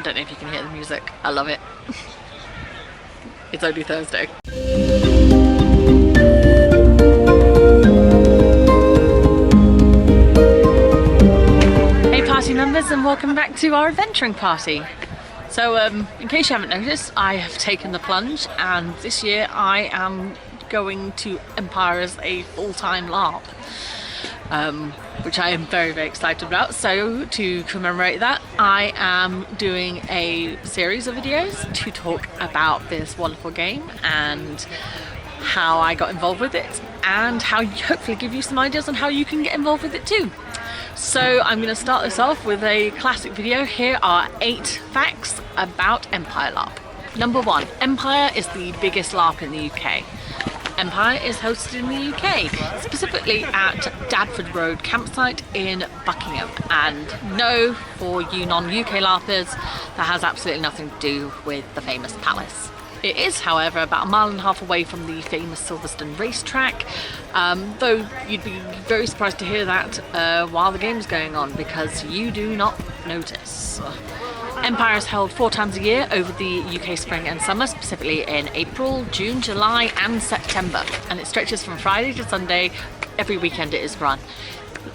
I don't know if you can hear the music. I love it. It's only Thursday. Hey party members, and welcome back to our adventuring party. So in case you haven't noticed, I have taken the plunge, and this year I am going to Empire as a full-time LARP. Which I am very, very excited about. So to commemorate that, I am doing a series of videos to talk about this wonderful game and how I got involved with it, and how hopefully give you some ideas on how you can get involved with it too. So I'm going to start this off with a classic video. Here are 8 facts about Empire LARP. Number 1, Empire is the biggest LARP in the UK. Empire is hosted in the UK, specifically at Dadford Road campsite in Buckingham. And no, for you non-UK LARPers, that has absolutely nothing to do with the famous palace. It is, however, about 1.5 miles away from the famous Silverstone racetrack, though you'd be very surprised to hear that while the game's going on, because you do not notice. Empire is held 4 times a year over the UK spring and summer, specifically in April, June, July and September, and it stretches from Friday to Sunday. Every weekend it is run.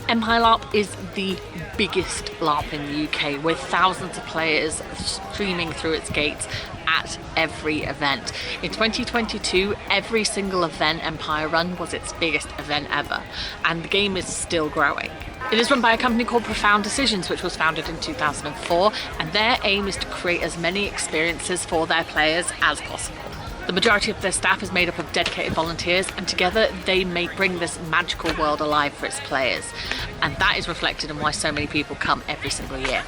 Empire LARP is the biggest LARP in the UK, with thousands of players streaming through its gates at every event. In 2022, every single event Empire run was its biggest event ever, and the game is still growing. It is run by a company called Profound Decisions, which was founded in 2004, and their aim is to create as many experiences for their players as possible. The majority of their staff is made up of dedicated volunteers, and together they bring this magical world alive for its players. And that is reflected in why so many people come every single year.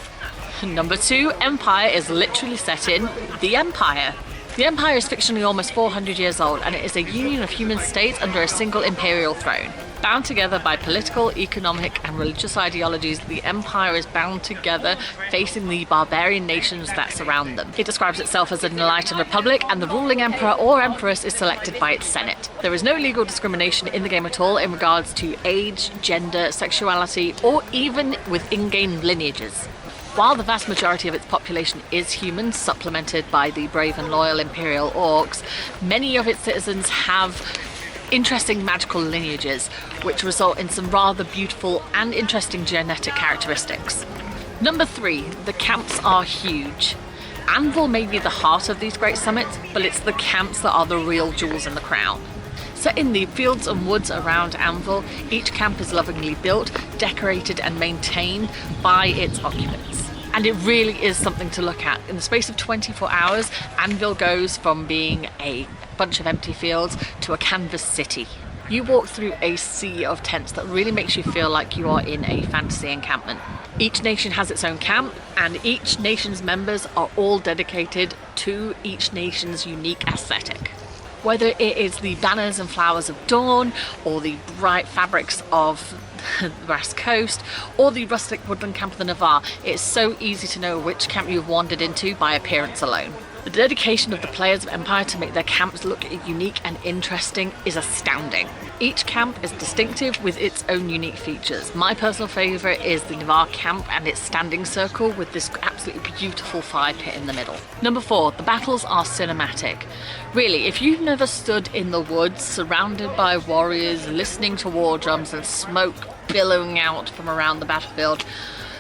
Number 2, Empire is literally set in the Empire. The Empire is fictionally almost 400 years old, and it is a union of human states under a single imperial throne. Bound together by political, economic and religious ideologies, the Empire is bound together facing the barbarian nations that surround them. It describes itself as an enlightened republic, and the ruling emperor or empress is selected by its senate. There is no legal discrimination in the game at all in regards to age, gender, sexuality, or even with in-game lineages. While the vast majority of its population is human, supplemented by the brave and loyal Imperial Orcs, many of its citizens have interesting magical lineages, which result in some rather beautiful and interesting genetic characteristics. Number 3, the camps are huge. Anvil may be the heart of these great summits, but it's the camps that are the real jewels in the crown. Set in the fields and woods around Anvil, each camp is lovingly built, decorated and maintained by its occupants. And it really is something to look at. In the space of 24 hours, Anvil goes from being a bunch of empty fields to a canvas city. You walk through a sea of tents that really makes you feel like you are in a fantasy encampment. Each nation has its own camp, and each nation's members are all dedicated to each nation's unique aesthetic. Whether it is the banners and flowers of dawn, or the bright fabrics of the West Coast, or the rustic woodland camp of the Navarre, it's so easy to know which camp you've wandered into by appearance alone. The dedication of the players of Empire to make their camps look unique and interesting is astounding. Each camp is distinctive with its own unique features. My personal favourite is the Navarre camp and its standing circle with this absolutely beautiful fire pit in the middle. Number 4, the battles are cinematic. Really, if you've never stood in the woods surrounded by warriors, listening to war drums and smoke billowing out from around the battlefield,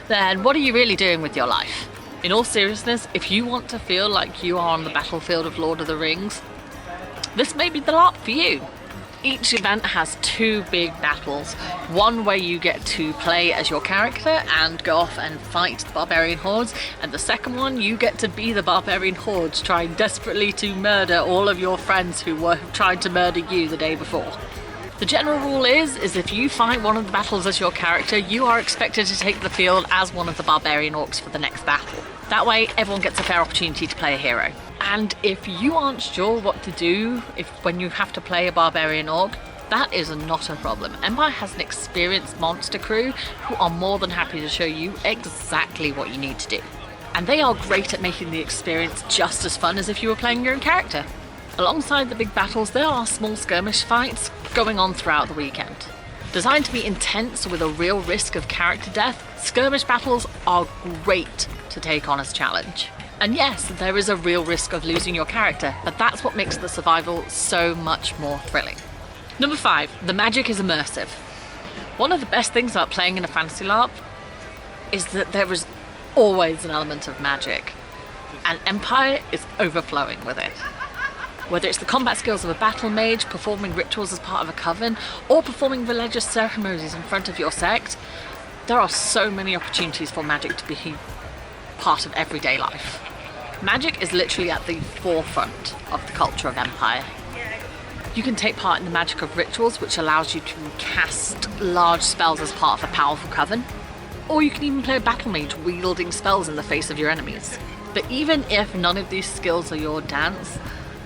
then what are you really doing with your life? In all seriousness, if you want to feel like you are on the battlefield of Lord of the Rings, this may be the LARP for you. Each event has 2 big battles, one where you get to play as your character and go off and fight the barbarian hordes, and the second one you get to be the barbarian hordes trying desperately to murder all of your friends who were trying to murder you the day before. The general rule is if you fight one of the battles as your character, you are expected to take the field as one of the barbarian orcs for the next battle. That way everyone gets a fair opportunity to play a hero. And if you aren't sure what to do when you have to play a barbarian orc, that is not a problem. Empire has an experienced monster crew who are more than happy to show you exactly what you need to do. And they are great at making the experience just as fun as if you were playing your own character. Alongside the big battles, there are small skirmish fights going on throughout the weekend. Designed to be intense with a real risk of character death, skirmish battles are great to take on as a challenge. And yes, there is a real risk of losing your character, but that's what makes the survival so much more thrilling. Number 5, the magic is immersive. One of the best things about playing in a fantasy LARP is that there is always an element of magic, and Empire is overflowing with it. Whether it's the combat skills of a battle mage, performing rituals as part of a coven, or performing religious ceremonies in front of your sect, there are so many opportunities for magic to be part of everyday life. Magic is literally at the forefront of the culture of Empire. You can take part in the magic of rituals, which allows you to cast large spells as part of a powerful coven, or you can even play a battle mage wielding spells in the face of your enemies. But even if none of these skills are your dance,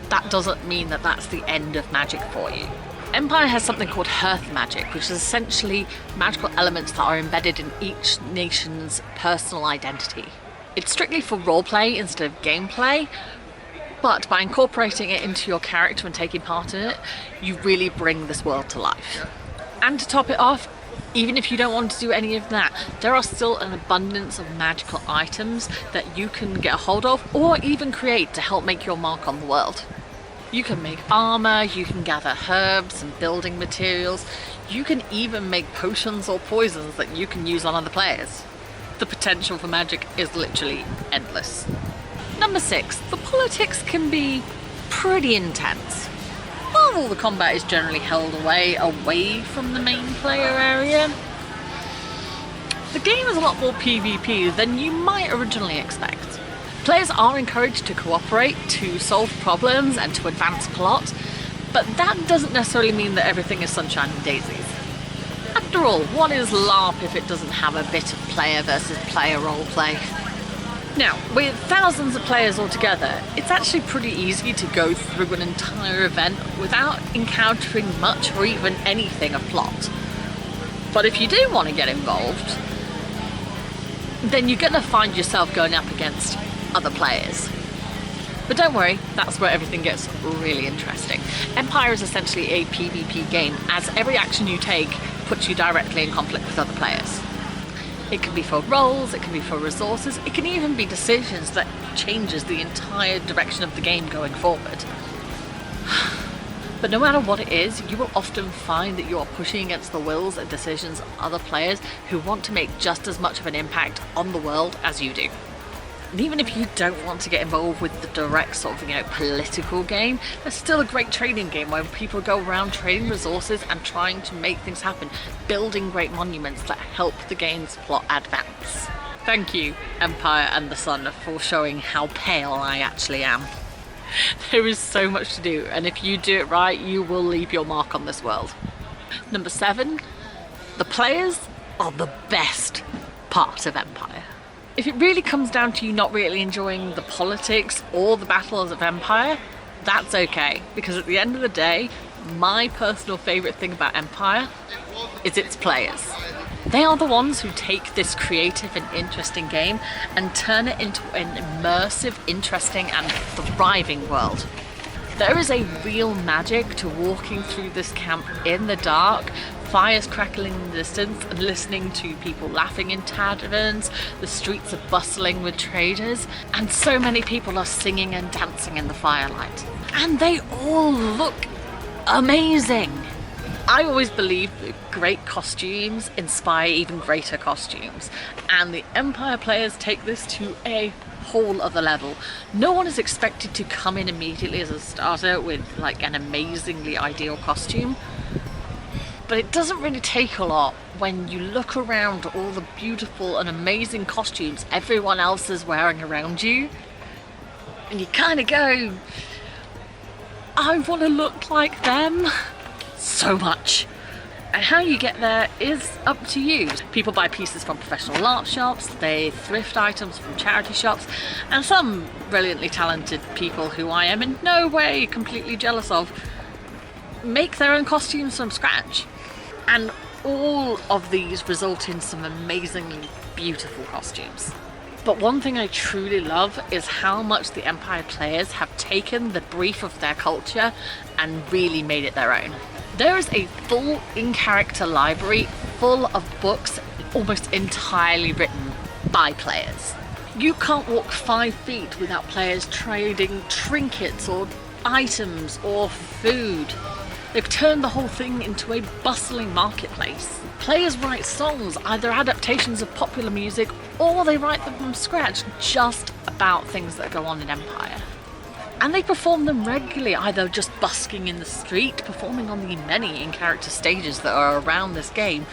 that doesn't mean that that's the end of magic for you. Empire has something called hearth magic, which is essentially magical elements that are embedded in each nation's personal identity. It's strictly for roleplay instead of gameplay, but by incorporating it into your character and taking part in it, you really bring this world to life. And to top it off, even if you don't want to do any of that, there are still an abundance of magical items that you can get a hold of or even create to help make your mark on the world. You can make armor, you can gather herbs and building materials, you can even make potions or poisons that you can use on other players. The potential for magic is literally endless. Number 6, the politics can be pretty intense. While all the combat is generally held away from the main player area, the game is a lot more PvP than you might originally expect. Players are encouraged to cooperate, to solve problems and to advance plot, but that doesn't necessarily mean that everything is sunshine and daisies. After all, what is LARP if it doesn't have a bit of player versus player roleplay? Now, with thousands of players altogether, it's actually pretty easy to go through an entire event without encountering much or even anything of plot. But if you do want to get involved, then you're going to find yourself going up against other players. But don't worry, that's where everything gets really interesting. Empire is essentially a PvP game, as every action you take puts you directly in conflict with other players. It can be for roles, it can be for resources, it can even be decisions that changes the entire direction of the game going forward. But no matter what it is, you will often find that you are pushing against the wills and decisions of other players who want to make just as much of an impact on the world as you do. And even if you don't want to get involved with the direct sort of, political game, there's still a great trading game where people go around trading resources and trying to make things happen, building great monuments that help the game's plot advance. Thank you, Empire and the Sun, for showing how pale I actually am. There is so much to do, and if you do it right, you will leave your mark on this world. Number 7, the players are the best part of Empire. If it really comes down to you not really enjoying the politics or the battles of Empire, that's okay, because at the end of the day, my personal favourite thing about Empire is its players. They are the ones who take this creative and interesting game and turn it into an immersive, interesting and thriving world. There is a real magic to walking through this camp in the dark, fires crackling in the distance and listening to people laughing in taverns, the streets are bustling with traders, and so many people are singing and dancing in the firelight. And they all look amazing! I always believe that great costumes inspire even greater costumes, and the Empire players take this to a whole other level. No one is expected to come in immediately as a starter with like an amazingly ideal costume, but it doesn't really take a lot when you look around at all the beautiful and amazing costumes everyone else is wearing around you, and you kind of go, I want to look like them so much. And how you get there is up to you. People buy pieces from professional LARP shops, they thrift items from charity shops, and some brilliantly talented people who I am in no way completely jealous of make their own costumes from scratch. And all of these result in some amazingly beautiful costumes. But one thing I truly love is how much the Empire players have taken the brief of their culture and really made it their own. There is a full in-character library full of books almost entirely written by players. You can't walk 5 feet without players trading trinkets or items or food. They've turned the whole thing into a bustling marketplace. Players write songs, either adaptations of popular music or they write them from scratch, just about things that go on in Empire. And they perform them regularly, either just busking in the street, performing on the many in-character stages that are around this game,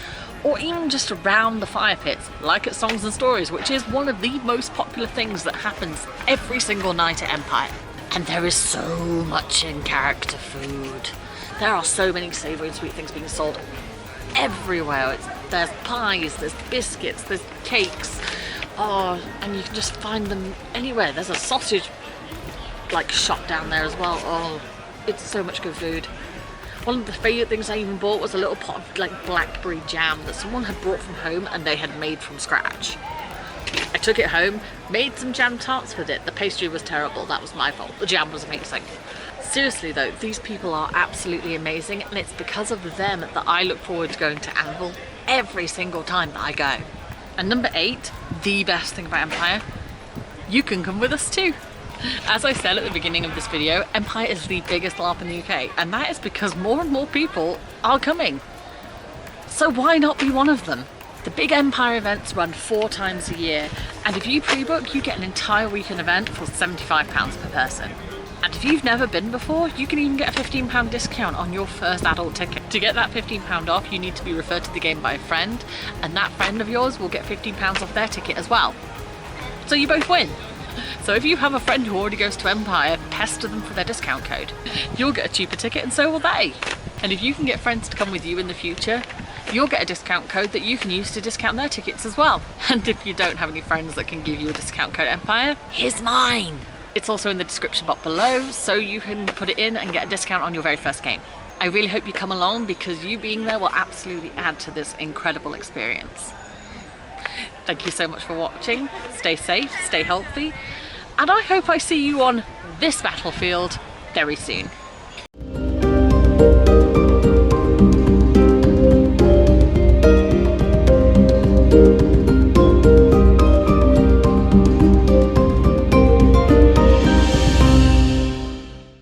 or even just around the fire pits, like at Songs and Stories, which is one of the most popular things that happens every single night at Empire. And there is so much in-character food. There are so many savoury and sweet things being sold everywhere. There's pies, there's biscuits, there's cakes, and you can just find them anywhere. There's a sausage shop down there as well. Oh, it's so much good food. One of the favourite things I even bought was a little pot of blackberry jam that someone had brought from home and they had made from scratch. I took it home, made some jam tarts with it. The pastry was terrible, that was my fault. The jam was amazing. Seriously though, these people are absolutely amazing, and it's because of them that I look forward to going to Anvil every single time that I go. And number 8, the best thing about Empire, you can come with us too. As I said at the beginning of this video, Empire is the biggest LARP in the UK, and that is because more and more people are coming. So why not be one of them? The big Empire events run 4 times a year, and if you pre-book, you get an entire weekend event for £75 per person. And if you've never been before, you can even get a £15 discount on your first adult ticket. To get that £15 off, you need to be referred to the game by a friend, and that friend of yours will get £15 off their ticket as well. So you both win. So if you have a friend who already goes to Empire, pester them for their discount code. You'll get a cheaper ticket and so will they. And if you can get friends to come with you in the future, you'll get a discount code that you can use to discount their tickets as well. And if you don't have any friends that can give you a discount code Empire, here's mine. It's also in the description box below, so you can put it in and get a discount on your very first game. I really hope you come along because you being there will absolutely add to this incredible experience. Thank you so much for watching. Stay safe, stay healthy, and I hope I see you on this battlefield very soon.